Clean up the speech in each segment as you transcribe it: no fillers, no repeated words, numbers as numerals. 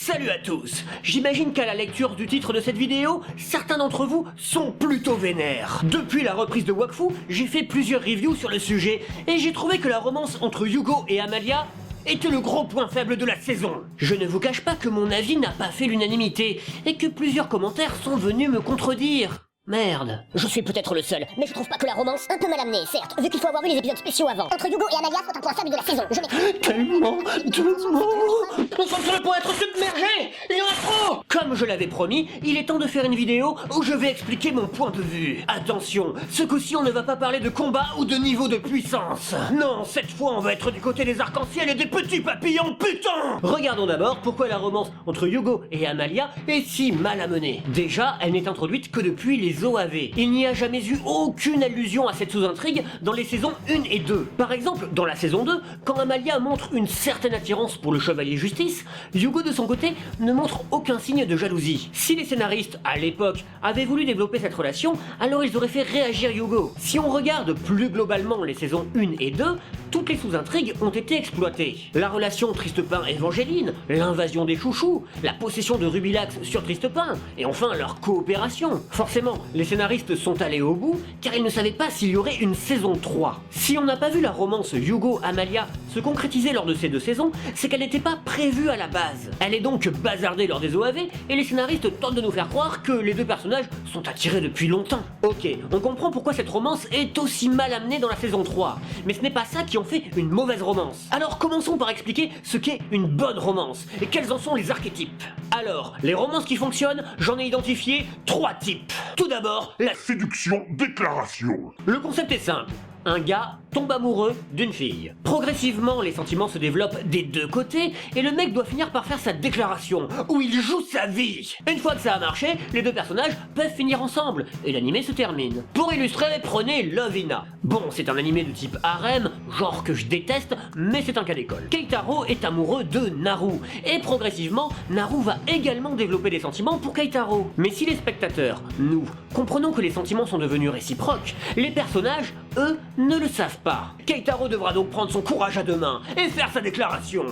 Salut à tous. J'imagine qu'à la lecture du titre de cette vidéo, certains d'entre vous sont plutôt vénères. Depuis la reprise de Wakfu, j'ai fait plusieurs reviews sur le sujet et j'ai trouvé que la romance entre Yugo et Amalia était le gros point faible de la saison. Je ne vous cache pas que mon avis n'a pas fait l'unanimité et que plusieurs commentaires sont venus me contredire. Merde. Je suis peut-être le seul, mais je trouve pas que la romance, un peu mal amenée, certes, vu qu'il faut avoir vu les épisodes spéciaux avant, entre Yugo et Amalia soit un point faible de la saison. Je m'excuse. Tellement de mots. Nous sommes sur le point d'être submergés. Il y en a trop. Comme je l'avais promis, il est temps de faire une vidéo où je vais expliquer mon point de vue. Attention, ce coup-ci on ne va pas parler de combat ou de niveau de puissance. Non, cette fois on va être du côté des arcs-en-ciel et des petits papillons, putain. Regardons d'abord pourquoi la romance entre Yugo et Amalia est si mal amenée. Déjà, elle n'est introduite que depuis les OAV. Il n'y a jamais eu aucune allusion à cette sous-intrigue dans les saisons 1 et 2. Par exemple, dans la saison 2, quand Amalia montre une certaine attirance pour le chevalier justice, Yugo de son côté ne montre aucun signe de jalousie. Si les scénaristes, à l'époque, avaient voulu développer cette relation, alors ils auraient fait réagir Yugo. Si on regarde plus globalement les saisons 1 et 2, toutes les sous-intrigues ont été exploitées. La relation Tristepin-Évangéline, l'invasion des chouchous, la possession de Rubilax sur Tristepin, et enfin leur coopération. Forcément, les scénaristes sont allés au bout, car ils ne savaient pas s'il y aurait une saison 3. Si on n'a pas vu la romance Yugo-Amalia se concrétiser lors de ces deux saisons, c'est qu'elle n'était pas prévue à la base. Elle est donc bazardée lors des OAV, et les scénaristes tentent de nous faire croire que les deux personnages sont attirés depuis longtemps. Ok, on comprend pourquoi cette romance est aussi mal amenée dans la saison 3, mais ce n'est pas ça qui en fait une mauvaise romance. Alors commençons par expliquer ce qu'est une bonne romance, et quels en sont les archétypes. Alors, les romances qui fonctionnent, j'en ai identifié 3 types. Tout d'abord, la séduction-déclaration. Le concept est simple. Un gars tombe amoureux d'une fille. Progressivement, les sentiments se développent des deux côtés et le mec doit finir par faire sa déclaration où il joue sa vie. Une fois que ça a marché, les deux personnages peuvent finir ensemble et l'animé se termine. Pour illustrer, prenez Lovina. Bon, c'est un animé de type harem, genre que je déteste, mais c'est un cas d'école. Keitaro est amoureux de Naru et progressivement, Naru va également développer des sentiments pour Keitaro. Mais si les spectateurs, nous, comprenons que les sentiments sont devenus réciproques, les personnages, eux, ne le savent pas. Keitaro devra donc prendre son courage à deux mains et faire sa déclaration.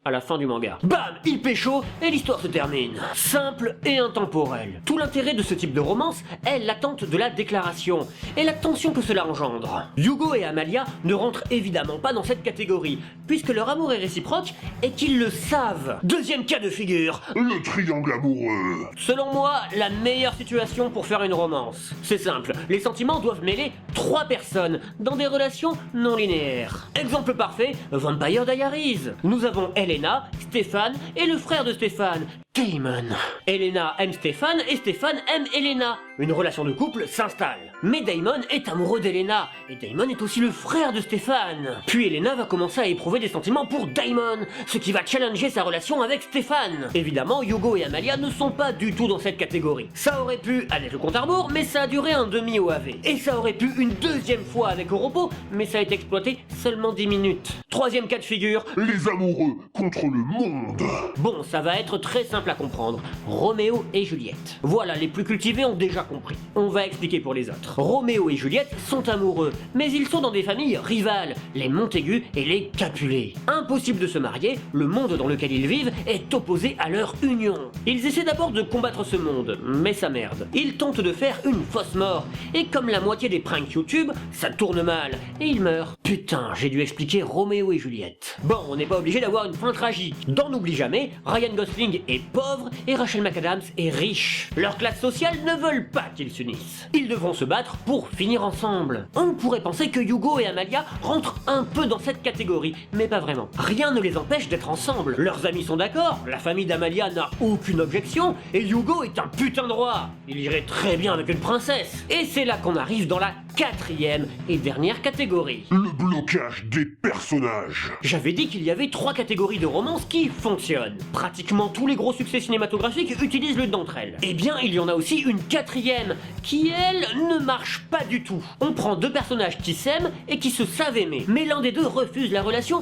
À la fin du manga. Bam, il pécho et l'histoire se termine. Simple et intemporel. Tout l'intérêt de ce type de romance est l'attente de la déclaration et la tension que cela engendre. Yugo et Amalia ne rentrent évidemment pas dans cette catégorie, puisque leur amour est réciproque et qu'ils le savent. Deuxième cas de figure. Le triangle amoureux. Selon moi, la meilleure situation pour faire une romance. C'est simple, les sentiments doivent mêler 3 personnes dans des relations non linéaires. Exemple parfait, Vampire Diaries. Nous avons Elena, Stéphane et le frère de Stéphane, Damon. Elena aime Stéphane et Stéphane aime Elena. Une relation de couple s'installe. Mais Damon est amoureux d'Elena et Damon est aussi le frère de Stéphane. Puis Elena va commencer à éprouver des sentiments pour Damon, ce qui va challenger sa relation avec Stéphane. Évidemment, Yugo et Amalia ne sont pas du tout dans cette catégorie. Ça aurait pu avec le compte à rebours, mais ça a duré un demi-OAV. Et ça aurait pu une deuxième fois avec Oropo, mais ça a été exploité seulement 10 minutes. Troisième cas de figure. Les amoureux contre le monde. Bon, ça va être très simple à comprendre. Roméo et Juliette. Voilà, les plus cultivés ont déjà compris. On va expliquer pour les autres. Roméo et Juliette sont amoureux, mais ils sont dans des familles rivales, les Montaigu et les Capulet. Impossible de se marier, le monde dans lequel ils vivent est opposé à leur union. Ils essaient d'abord de combattre ce monde, mais ça merde. Ils tentent de faire une fausse mort, et comme la moitié des pranks YouTube, ça tourne mal, et ils meurent. Putain, j'ai dû expliquer Roméo et Juliette. Bon, on n'est pas obligé d'avoir une fin tragique. Dans N'oublie jamais, Ryan Gosling est pauvre et Rachel McAdams est riche. Leurs classes sociales ne veulent pas qu'ils s'unissent. Ils devront se battre pour finir ensemble. On pourrait penser que Yugo et Amalia rentrent un peu dans cette catégorie, mais pas vraiment. Rien ne les empêche d'être ensemble. Leurs amis sont d'accord, la famille d'Amalia n'a aucune objection, et Yugo est un putain de roi. Il irait très bien avec une princesse. Et c'est là qu'on arrive dans la 4e et dernière catégorie. Le blocage des personnages. J'avais dit qu'il y avait 3 catégories de romances qui fonctionnent. Pratiquement tous les gros succès cinématographiques utilisent l'une d'entre elles. Eh bien, il y en a aussi une 4e, qui elle ne marche pas du tout. On prend 2 personnages qui s'aiment et qui se savent aimer, mais l'un des deux refuse la relation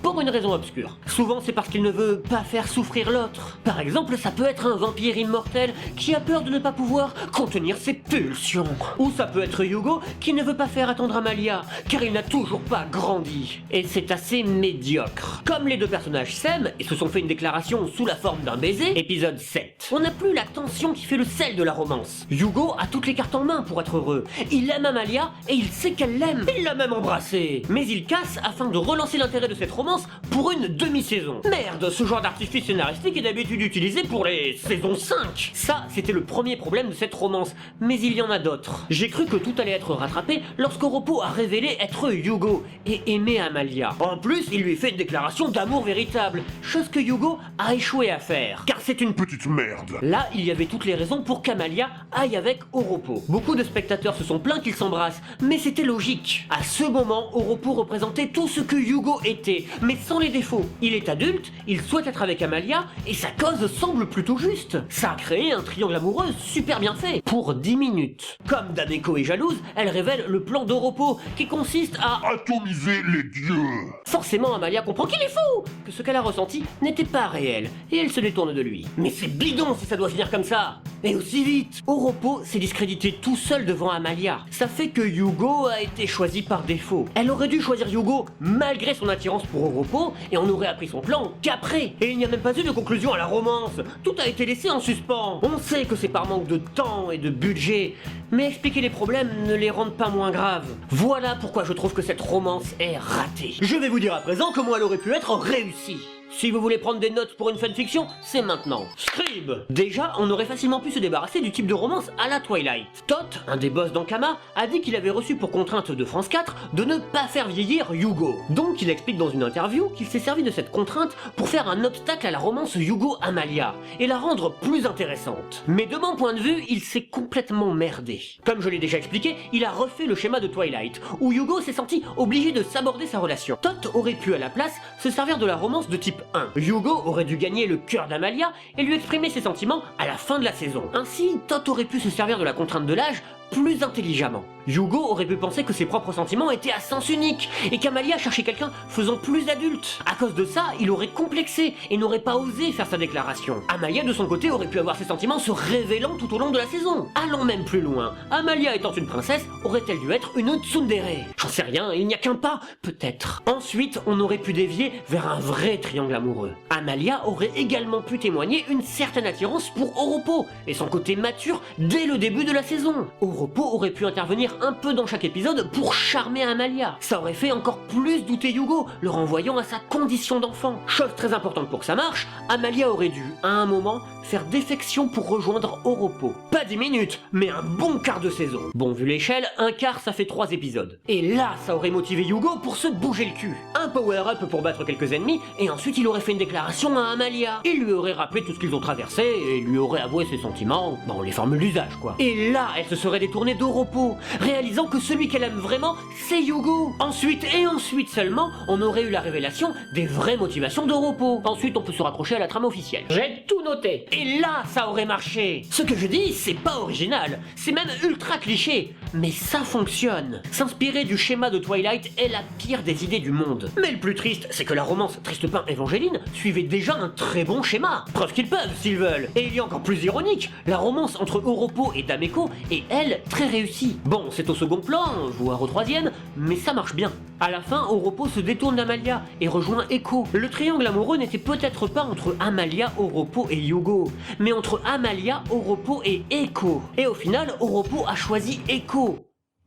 pour une raison obscure. Souvent c'est parce qu'il ne veut pas faire souffrir l'autre. Par exemple, ça peut être un vampire immortel qui a peur de ne pas pouvoir contenir ses pulsion. Ou ça peut être Yugo qui ne veut pas faire attendre Amalia, car il n'a toujours pas grandi. Et c'est assez médiocre. Comme les deux personnages s'aiment et se sont fait une déclaration sous la forme d'un baiser, épisode 7. On n'a plus la tension qui fait le sel de la romance. Yugo a toutes les cartes en main pour être heureux. Il aime Amalia et il sait qu'elle l'aime. Il l'a même embrassée. Mais il casse afin de relancer l'intérêt de cette romance pour une demi-saison. Merde, ce genre d'artifice scénaristique est d'habitude utilisé pour les saisons 5. Ça, c'était le premier problème de cette romance, mais il y en a d'autres. J'ai cru que tout allait être rattrapé lorsqu'Oropo a révélé être Yugo et aimer Amalia. En plus, il lui fait une déclaration d'amour véritable, chose que Yugo a échoué à faire, car c'est une Petite merde. Là, il y avait toutes les raisons pour qu'Amalia aille avec Oropo. Beaucoup de spectateurs se sont plaints qu'ils s'embrassent, mais c'était logique. À ce moment, Oropo représentait tout ce que Yugo était, mais sans les défauts. Il est adulte, il souhaite être avec Amalia, et sa cause semble plutôt juste. Ça a créé un triangle amoureux super bien fait, pour 10 minutes. Comme Dameko est jalouse, elle révèle le plan d'Oropo, qui consiste à Atomiser les dieux. Forcément, Amalia comprend qu'il est fou, que ce qu'elle a ressenti n'était pas réel, et elle se détourne de lui. Mais c'est bidon si ça doit finir comme ça. Et aussi vite. Oropo s'est discrédité tout seul devant Amalia. Ça fait que Yugo a été choisi par défaut. Elle aurait dû choisir Yugo malgré son attirance pour Oropo, et on aurait appris son plan qu'après. Et il n'y a même pas eu de conclusion à la romance. Tout a été laissé en suspens. On sait que c'est par manque de temps et de budget, mais expliquer les problèmes ne les rend pas moins graves. Voilà pourquoi je trouve que cette romance est ratée. Je vais vous dire à présent comment elle aurait pu être réussie. Si vous voulez prendre des notes pour une fanfiction, c'est maintenant. Scribe. Déjà, on aurait facilement pu se débarrasser du type de romance à la Twilight. Tot, un des boss d'Ankama, a dit qu'il avait reçu pour contrainte de France 4 de ne pas faire vieillir Yugo. Donc il explique dans une interview qu'il s'est servi de cette contrainte pour faire un obstacle à la romance Yugo-Amalia et la rendre plus intéressante. Mais de mon point de vue, il s'est complètement merdé. Comme je l'ai déjà expliqué, il a refait le schéma de Twilight, où Yugo s'est senti obligé de s'aborder sa relation. Tot aurait pu à la place se servir de la romance de type 1. Yugo aurait dû gagner le cœur d'Amalia et lui exprimer ses sentiments à la fin de la saison. Ainsi, Tot aurait pu se servir de la contrainte de l'âge plus intelligemment. Yugo aurait pu penser que ses propres sentiments étaient à sens unique et qu'Amalia cherchait quelqu'un faisant plus adulte. À cause de ça, il aurait complexé et n'aurait pas osé faire sa déclaration. Amalia de son côté aurait pu avoir ses sentiments se révélant tout au long de la saison. Allons même plus loin. Amalia étant une princesse, aurait-elle dû être une tsundere? J'en sais rien, il n'y a qu'un pas, peut-être. Ensuite, on aurait pu dévier vers un vrai triangle amoureux. Amalia aurait également pu témoigner une certaine attirance pour Oropo et son côté mature dès le début de la saison. Oropo aurait pu intervenir un peu dans chaque épisode pour charmer Amalia. Ça aurait fait encore plus douter Yugo, le renvoyant à sa condition d'enfant. Chose très importante pour que ça marche, Amalia aurait dû, à un moment, faire défection pour rejoindre Oropo. Pas 10 minutes, mais un bon quart de saison. Bon, vu l'échelle, un quart ça fait 3 épisodes. Et là, ça aurait motivé Yugo pour se bouger le cul. Un power-up pour battre quelques ennemis, et ensuite il aurait fait une déclaration à Amalia. Il lui aurait rappelé tout ce qu'ils ont traversé, et lui aurait avoué ses sentiments, bon, les formules d'usage quoi. Et là, elle se serait détournée d'Oropo, réalisant que celui qu'elle aime vraiment, c'est Yugo. Ensuite, et ensuite seulement, on aurait eu la révélation des vraies motivations d'Oropo. Ensuite, on peut se raccrocher à la trame officielle. J'ai tout noté. Et là, ça aurait marché. Ce que je dis, c'est pas original. C'est même ultra cliché. Mais ça fonctionne. S'inspirer du schéma de Twilight est la pire des idées du monde. Mais le plus triste, c'est que la romance Triste-Pain Évangéline suivait déjà un très bon schéma. Preuve qu'ils peuvent, s'ils veulent. Et il y a encore plus ironique, la romance entre Oropo et Dameko est, elle, très réussie. Bon, c'est au second plan, voire au troisième, mais ça marche bien. À la fin, Oropo se détourne d'Amalia et rejoint Echo. Le triangle amoureux n'était peut-être pas entre Amalia, Oropo et Yugo, mais entre Amalia, Oropo et Echo. Et au final, Oropo a choisi Echo.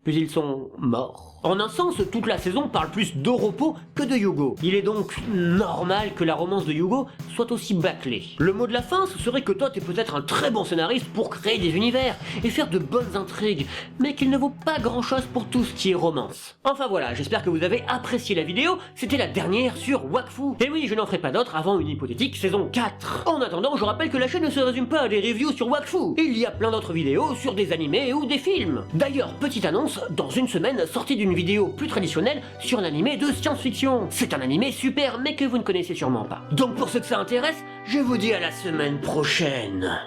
Puis ils sont morts. En un sens, toute la saison parle plus d'Oropo que de Yugo. Il est donc normal que la romance de Yugo soit aussi bâclée. Le mot de la fin, ce serait que Tot est peut-être un très bon scénariste pour créer des univers et faire de bonnes intrigues, mais qu'il ne vaut pas grand-chose pour tout ce qui est romance. Enfin voilà, j'espère que vous avez apprécié la vidéo, c'était la dernière sur Wakfu. Et oui, je n'en ferai pas d'autres avant une hypothétique saison 4. En attendant, je rappelle que la chaîne ne se résume pas à des reviews sur Wakfu. Il y a plein d'autres vidéos sur des animés ou des films. D'ailleurs, petite annonce, dans une semaine, sortie d'une vidéo plus traditionnelle sur un animé de science-fiction. C'est un animé super mais que vous ne connaissez sûrement pas. Donc pour ceux que ça intéresse, je vous dis à la semaine prochaine.